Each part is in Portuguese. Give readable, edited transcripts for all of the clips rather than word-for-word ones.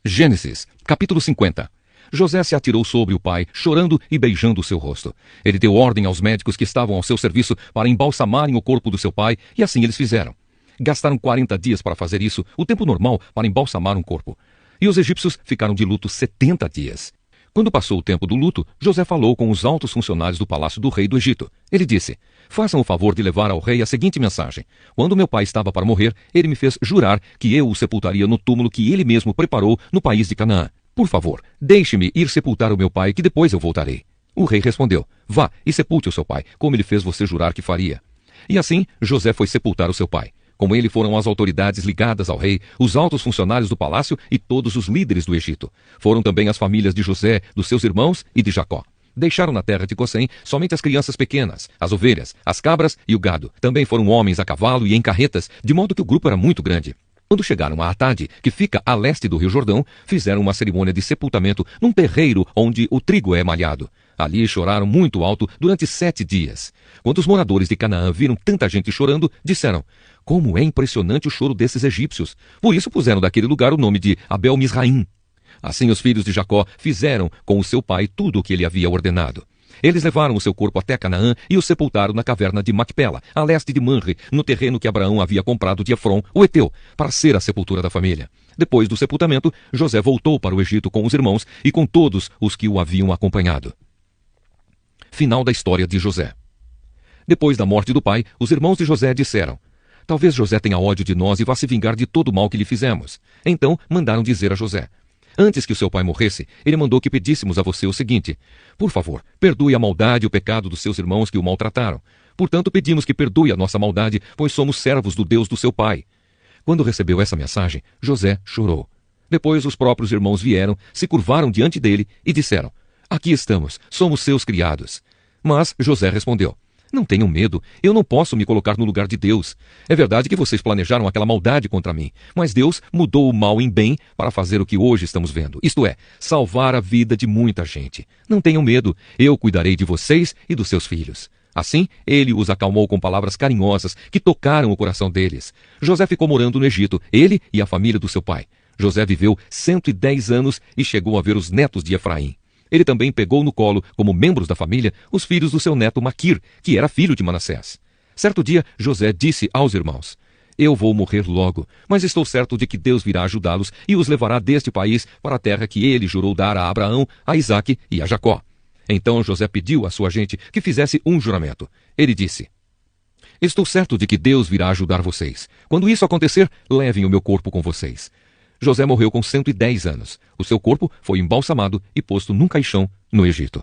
Gênesis, capítulo 50. José se atirou sobre o pai, chorando e beijando o seu rosto. Ele deu ordem aos médicos que estavam ao seu serviço para embalsamarem o corpo do seu pai, e assim eles fizeram. Gastaram 40 dias para fazer isso, o tempo normal para embalsamar um corpo. E os egípcios ficaram de luto 70 dias. Quando passou o tempo do luto, José falou com os altos funcionários do palácio do rei do Egito. Ele disse: façam o favor de levar ao rei a seguinte mensagem. Quando meu pai estava para morrer, ele me fez jurar que eu o sepultaria no túmulo que ele mesmo preparou no país de Canaã. Por favor, deixe-me ir sepultar o meu pai, que depois eu voltarei. O rei respondeu: vá e sepulte o seu pai, como ele fez você jurar que faria. E assim, José foi sepultar o seu pai. Com ele foram as autoridades ligadas ao rei, os altos funcionários do palácio e todos os líderes do Egito. Foram também as famílias de José, dos seus irmãos e de Jacó. Deixaram na terra de Gozém somente as crianças pequenas, as ovelhas, as cabras e o gado. Também foram homens a cavalo e em carretas, de modo que o grupo era muito grande. Quando chegaram a Atade, que fica a leste do rio Jordão, fizeram uma cerimônia de sepultamento num terreiro onde o trigo é malhado. Ali choraram muito alto durante 7 dias. Quando os moradores de Canaã viram tanta gente chorando, disseram: como é impressionante o choro desses egípcios. Por isso puseram daquele lugar o nome de Abel-Misraim. Assim os filhos de Jacó fizeram com o seu pai tudo o que ele havia ordenado. Eles levaram o seu corpo até Canaã e o sepultaram na caverna de Macpela, a leste de Manre, no terreno que Abraão havia comprado de Efron, o Eteu, para ser a sepultura da família. Depois do sepultamento, José voltou para o Egito com os irmãos e com todos os que o haviam acompanhado. Final da história de José. Depois da morte do pai, os irmãos de José disseram: talvez José tenha ódio de nós e vá se vingar de todo o mal que lhe fizemos. Então mandaram dizer a José: antes que o seu pai morresse, ele mandou que pedíssemos a você o seguinte: por favor, perdoe a maldade e o pecado dos seus irmãos que o maltrataram. Portanto, pedimos que perdoe a nossa maldade, pois somos servos do Deus do seu pai. Quando recebeu essa mensagem, José chorou. Depois os próprios irmãos vieram, se curvaram diante dele e disseram: aqui estamos, somos seus criados. Mas José respondeu: não tenham medo, eu não posso me colocar no lugar de Deus. É verdade que vocês planejaram aquela maldade contra mim, mas Deus mudou o mal em bem para fazer o que hoje estamos vendo, isto é, salvar a vida de muita gente. Não tenham medo, eu cuidarei de vocês e dos seus filhos. Assim, ele os acalmou com palavras carinhosas que tocaram o coração deles. José ficou morando no Egito, ele e a família do seu pai. José viveu 110 anos e chegou a ver os netos de Efraim. Ele também pegou no colo, como membros da família, os filhos do seu neto Maquir, que era filho de Manassés. Certo dia, José disse aos irmãos: eu vou morrer logo, mas estou certo de que Deus virá ajudá-los e os levará deste país para a terra que ele jurou dar a Abraão, a Isaque e a Jacó. Então José pediu à sua gente que fizesse um juramento. Ele disse: estou certo de que Deus virá ajudar vocês. Quando isso acontecer, levem o meu corpo com vocês. José morreu com 110 anos. O seu corpo foi embalsamado e posto num caixão no Egito.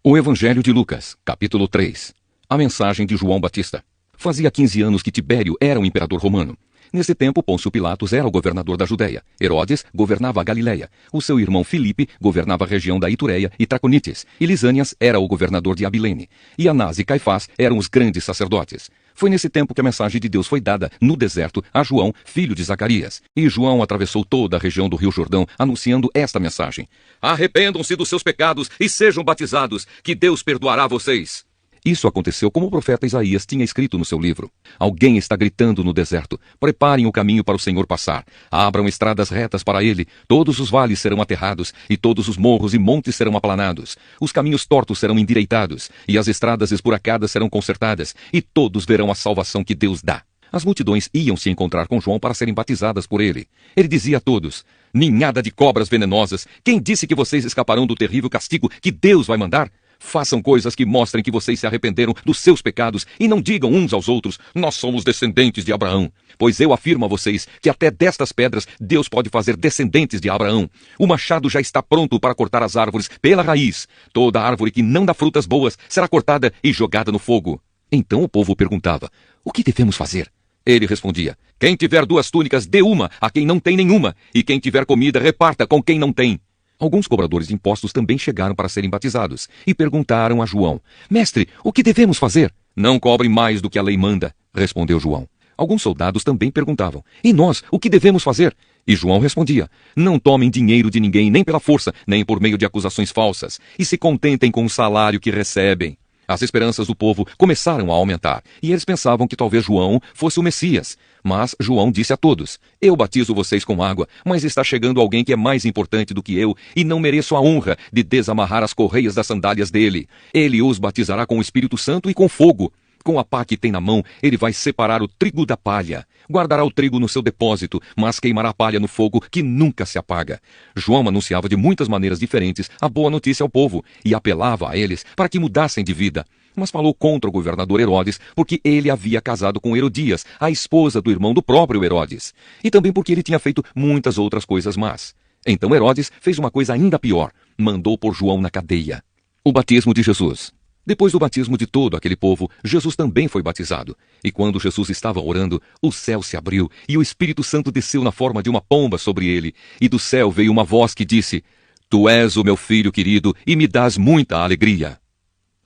O Evangelho de Lucas, capítulo 3. A mensagem de João Batista. Fazia 15 anos que Tibério era o imperador romano. Nesse tempo, Pôncio Pilatos era o governador da Judéia. Herodes governava a Galiléia. O seu irmão Filipe governava a região da Itureia e Traconites. E Lisânias era o governador de Abilene. E Anás e Caifás eram os grandes sacerdotes. Foi nesse tempo que a mensagem de Deus foi dada no deserto a João, filho de Zacarias. E João atravessou toda a região do rio Jordão, anunciando esta mensagem: arrependam-se dos seus pecados e sejam batizados, que Deus perdoará vocês. Isso aconteceu como o profeta Isaías tinha escrito no seu livro. Alguém está gritando no deserto: preparem o caminho para o Senhor passar. Abram estradas retas para ele. Todos os vales serão aterrados, e todos os morros e montes serão aplanados. Os caminhos tortos serão endireitados, e as estradas esburacadas serão consertadas, e todos verão a salvação que Deus dá. As multidões iam se encontrar com João para serem batizadas por ele. Ele dizia a todos: ninhada de cobras venenosas. Quem disse que vocês escaparão do terrível castigo que Deus vai mandar? Façam coisas que mostrem que vocês se arrependeram dos seus pecados e não digam uns aos outros: nós somos descendentes de Abraão. Pois eu afirmo a vocês que até destas pedras Deus pode fazer descendentes de Abraão. O machado já está pronto para cortar as árvores pela raiz. Toda árvore que não dá frutas boas será cortada e jogada no fogo. Então o povo perguntava: o que devemos fazer? Ele respondia: quem tiver 2 túnicas, dê uma a quem não tem nenhuma, e quem tiver comida, reparta com quem não tem. Alguns cobradores de impostos também chegaram para serem batizados e perguntaram a João: mestre, o que devemos fazer? Não cobrem mais do que a lei manda, respondeu João. Alguns soldados também perguntavam: e nós, o que devemos fazer? E João respondia: não tomem dinheiro de ninguém, nem pela força, nem por meio de acusações falsas, e se contentem com o salário que recebem. As esperanças do povo começaram a aumentar, e eles pensavam que talvez João fosse o Messias. Mas João disse a todos: eu batizo vocês com água, mas está chegando alguém que é mais importante do que eu, e não mereço a honra de desamarrar as correias das sandálias dele. Ele os batizará com o Espírito Santo e com fogo. Com a pá que tem na mão, ele vai separar o trigo da palha. Guardará o trigo no seu depósito, mas queimará a palha no fogo que nunca se apaga. João anunciava de muitas maneiras diferentes a boa notícia ao povo e apelava a eles para que mudassem de vida. Mas falou contra o governador Herodes porque ele havia casado com Herodias, a esposa do irmão do próprio Herodes. E também porque ele tinha feito muitas outras coisas más. Então Herodes fez uma coisa ainda pior. Mandou pôr João na cadeia. O batismo de Jesus. Depois do batismo de todo aquele povo, Jesus também foi batizado. E quando Jesus estava orando, o céu se abriu e o Espírito Santo desceu na forma de uma pomba sobre ele. E do céu veio uma voz que disse: Tu és o meu filho querido e me dás muita alegria.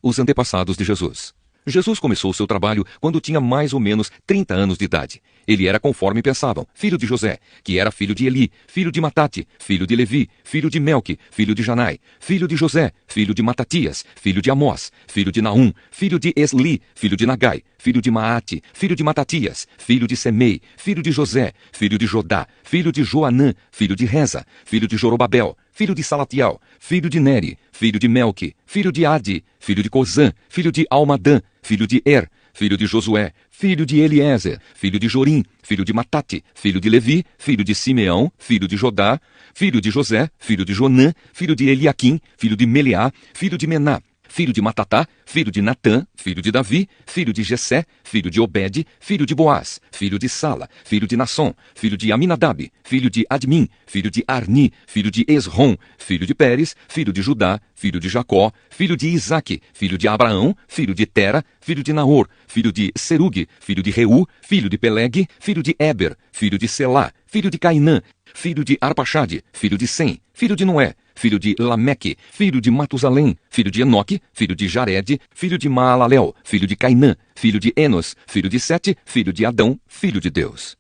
Os antepassados de Jesus. Jesus começou seu trabalho quando tinha mais ou menos 30 anos de idade. Ele era conforme pensavam, filho de José, que era filho de Eli, filho de Matate, filho de Levi, filho de Melque, filho de Janai, filho de José, filho de Matatias, filho de Amós, filho de Naum, filho de Esli, filho de Nagai, filho de Maate, filho de Matatias, filho de Semei, filho de José, filho de Jodá, filho de Joanã, filho de Reza, filho de Jorobabel, filho de Salatiel, filho de Neri, filho de Melque, filho de Adi, filho de Cozã, filho de Almadã, filho de Er, filho de Josué, filho de Eliezer, filho de Jorim, filho de Matate, filho de Levi, filho de Simeão, filho de Jodá, filho de José, filho de Jonã, filho de Eliaquim, filho de Meleá, filho de Mená, filho de Matatá, filho de Natã, filho de Davi, filho de Jessé, filho de Obed, filho de Boaz, filho de Sala, filho de Nasson, filho de Aminadab, filho de Admin, filho de Arni, filho de Esrom, filho de Pérez, filho de Judá, filho de Jacó, filho de Isaque, filho de Abraão, filho de Tera, filho de Naor, filho de Serugue, filho de Reu, filho de Peleg, filho de Eber, filho de Selá, filho de Cainã, filho de Arpaxade, filho de Sem, filho de Noé, filho de Lameque, filho de Matusalém, filho de Enoque, filho de Jared, filho de Maalalel, filho de Cainã, filho de Enos, filho de Sete, filho de Adão, filho de Deus.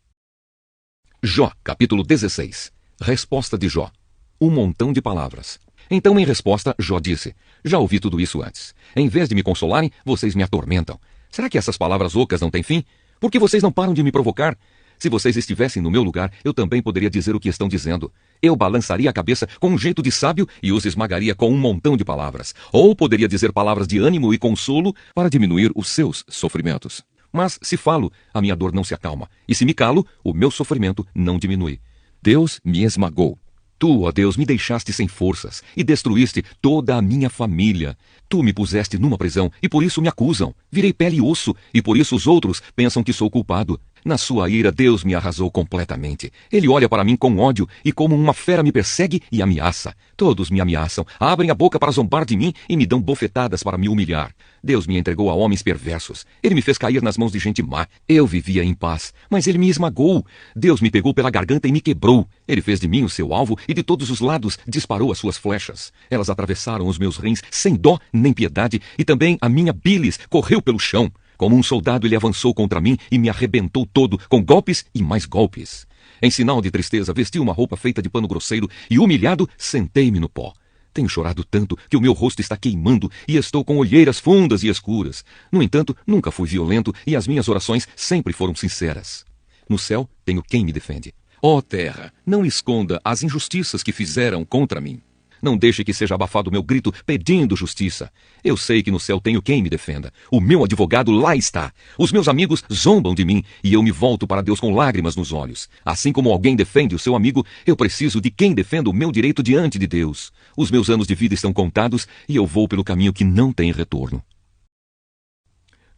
Jó, capítulo 16. Resposta de Jó. Um montão de palavras. Então, em resposta, Jó disse: já ouvi tudo isso antes. Em vez de me consolarem, vocês me atormentam. Será que essas palavras ocas não têm fim? Por que vocês não param de me provocar? Se vocês estivessem no meu lugar, eu também poderia dizer o que estão dizendo. Eu balançaria a cabeça com um jeito de sábio e os esmagaria com um montão de palavras. Ou poderia dizer palavras de ânimo e consolo para diminuir os seus sofrimentos. Mas se falo, a minha dor não se acalma. E se me calo, o meu sofrimento não diminui. Deus me esmagou. Tu, ó Deus, me deixaste sem forças e destruíste toda a minha família. Tu me puseste numa prisão e por isso me acusam. Virei pele e osso e por isso os outros pensam que sou culpado. Na sua ira, Deus me arrasou completamente. Ele olha para mim com ódio e como uma fera me persegue e ameaça. Todos me ameaçam, abrem a boca para zombar de mim e me dão bofetadas para me humilhar. Deus me entregou a homens perversos. Ele me fez cair nas mãos de gente má. Eu vivia em paz, mas ele me esmagou. Deus me pegou pela garganta e me quebrou. Ele fez de mim o seu alvo e de todos os lados disparou as suas flechas. Elas atravessaram os meus rins sem dó nem piedade e também a minha bílis correu pelo chão. Como um soldado ele avançou contra mim e me arrebentou todo, com golpes e mais golpes. Em sinal de tristeza, vesti uma roupa feita de pano grosseiro e, humilhado, sentei-me no pó. Tenho chorado tanto que o meu rosto está queimando e estou com olheiras fundas e escuras. No entanto, nunca fui violento e as minhas orações sempre foram sinceras. No céu, tenho quem me defende. Ó terra, não esconda as injustiças que fizeram contra mim. Não deixe que seja abafado o meu grito pedindo justiça. Eu sei que no céu tenho quem me defenda. O meu advogado lá está. Os meus amigos zombam de mim e eu me volto para Deus com lágrimas nos olhos. Assim como alguém defende o seu amigo, eu preciso de quem defenda o meu direito diante de Deus. Os meus anos de vida estão contados e eu vou pelo caminho que não tem retorno.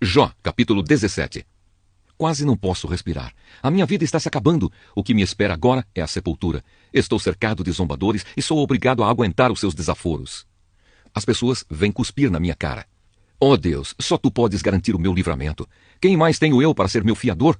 Jó, capítulo 17. Quase não posso respirar. A minha vida está se acabando. O que me espera agora é a sepultura. Estou cercado de zombadores e sou obrigado a aguentar os seus desaforos. As pessoas vêm cuspir na minha cara. Ó Deus, só tu podes garantir o meu livramento. Quem mais tenho eu para ser meu fiador?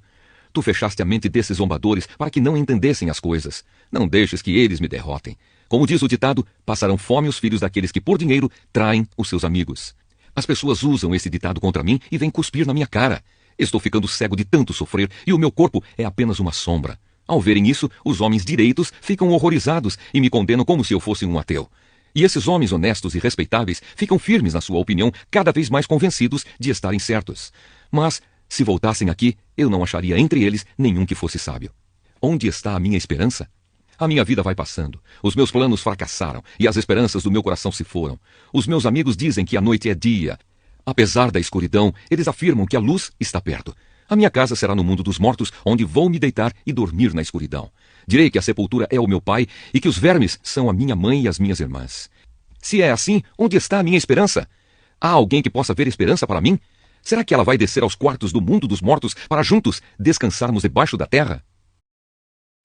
Tu fechaste a mente desses zombadores para que não entendessem as coisas. Não deixes que eles me derrotem. Como diz o ditado, passarão fome os filhos daqueles que por dinheiro traem os seus amigos. As pessoas usam esse ditado contra mim e vêm cuspir na minha cara. Estou ficando cego de tanto sofrer e o meu corpo é apenas uma sombra. Ao verem isso, os homens direitos ficam horrorizados e me condenam como se eu fosse um ateu. E esses homens honestos e respeitáveis ficam firmes na sua opinião, cada vez mais convencidos de estarem certos. Mas, se voltassem aqui, eu não acharia entre eles nenhum que fosse sábio. Onde está a minha esperança? A minha vida vai passando. Os meus planos fracassaram e as esperanças do meu coração se foram. Os meus amigos dizem que a noite é dia. Apesar da escuridão, eles afirmam que a luz está perto. A minha casa será no mundo dos mortos, onde vou me deitar e dormir na escuridão. Direi que a sepultura é o meu pai e que os vermes são a minha mãe e as minhas irmãs. Se é assim, onde está a minha esperança? Há alguém que possa ver esperança para mim? Será que ela vai descer aos quartos do mundo dos mortos para juntos descansarmos debaixo da terra?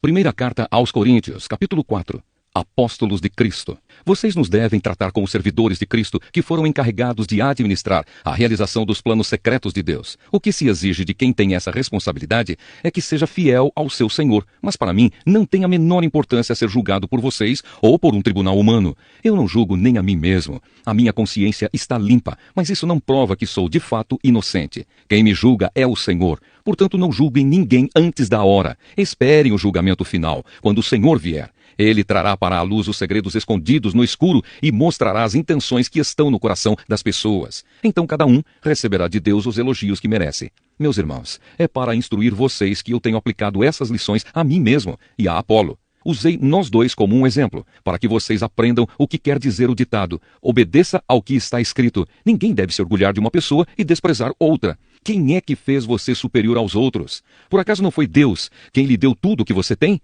Primeira carta aos Coríntios, capítulo 4. Apóstolos de Cristo. Vocês nos devem tratar como servidores de Cristo que foram encarregados de administrar a realização dos planos secretos de Deus. O que se exige de quem tem essa responsabilidade é que seja fiel ao seu Senhor, mas para mim não tem a menor importância ser julgado por vocês ou por um tribunal humano. Eu não julgo nem a mim mesmo. A minha consciência está limpa, mas isso não prova que sou de fato inocente. Quem me julga é o Senhor. Portanto, não julguem ninguém antes da hora. Esperem o julgamento final, quando o Senhor vier. Ele trará para a luz os segredos escondidos no escuro e mostrará as intenções que estão no coração das pessoas. Então cada um receberá de Deus os elogios que merece. Meus irmãos, é para instruir vocês que eu tenho aplicado essas lições a mim mesmo e a Apolo. Usei nós dois como um exemplo, para que vocês aprendam o que quer dizer o ditado: obedeça ao que está escrito. Ninguém deve se orgulhar de uma pessoa e desprezar outra. Quem é que fez você superior aos outros? Por acaso não foi Deus quem lhe deu tudo o que você tem?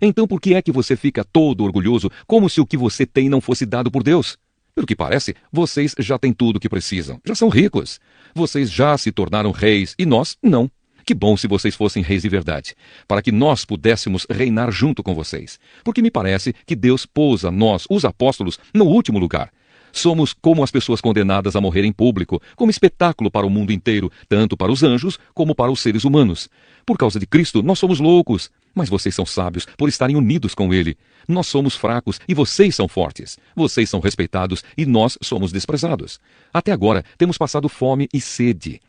Então por que é que você fica todo orgulhoso, como se o que você tem não fosse dado por Deus? Pelo que parece, vocês já têm tudo o que precisam. Já são ricos. Vocês já se tornaram reis e nós não. Que bom se vocês fossem reis de verdade, para que nós pudéssemos reinar junto com vocês. Porque me parece que Deus pôs a nós, os apóstolos, no último lugar. Somos como as pessoas condenadas a morrer em público, como espetáculo para o mundo inteiro, tanto para os anjos como para os seres humanos. Por causa de Cristo, nós somos loucos, mas vocês são sábios por estarem unidos com Ele. Nós somos fracos e vocês são fortes. Vocês são respeitados e nós somos desprezados. Até agora, temos passado fome e sede.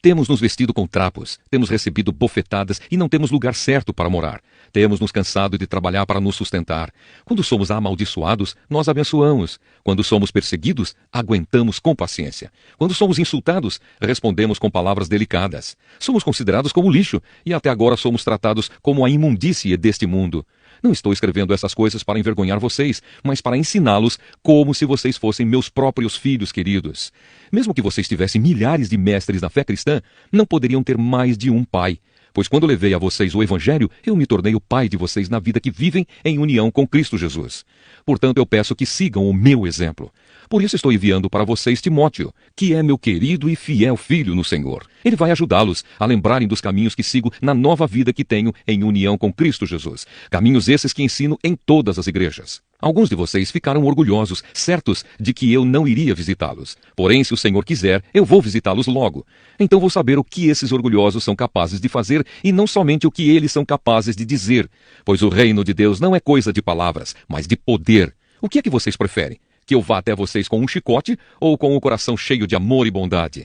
Temos nos vestido com trapos, temos recebido bofetadas e não temos lugar certo para morar. Temos nos cansado de trabalhar para nos sustentar. Quando somos amaldiçoados, nós abençoamos. Quando somos perseguidos, aguentamos com paciência. Quando somos insultados, respondemos com palavras delicadas. Somos considerados como lixo e até agora somos tratados como a imundície deste mundo. Não estou escrevendo essas coisas para envergonhar vocês, mas para ensiná-los como se vocês fossem meus próprios filhos queridos. Mesmo que vocês tivessem milhares de mestres na fé cristã, não poderiam ter mais de um pai. Pois quando levei a vocês o Evangelho, eu me tornei o pai de vocês na vida que vivem em união com Cristo Jesus. Portanto, eu peço que sigam o meu exemplo. Por isso estou enviando para vocês Timóteo, que é meu querido e fiel filho no Senhor. Ele vai ajudá-los a lembrarem dos caminhos que sigo na nova vida que tenho em união com Cristo Jesus. Caminhos esses que ensino em todas as igrejas. Alguns de vocês ficaram orgulhosos, certos de que eu não iria visitá-los. Porém, se o Senhor quiser, eu vou visitá-los logo. Então vou saber o que esses orgulhosos são capazes de fazer e não somente o que eles são capazes de dizer. Pois o reino de Deus não é coisa de palavras, mas de poder. O que é que vocês preferem? Que eu vá até vocês com um chicote ou com o coração cheio de amor e bondade?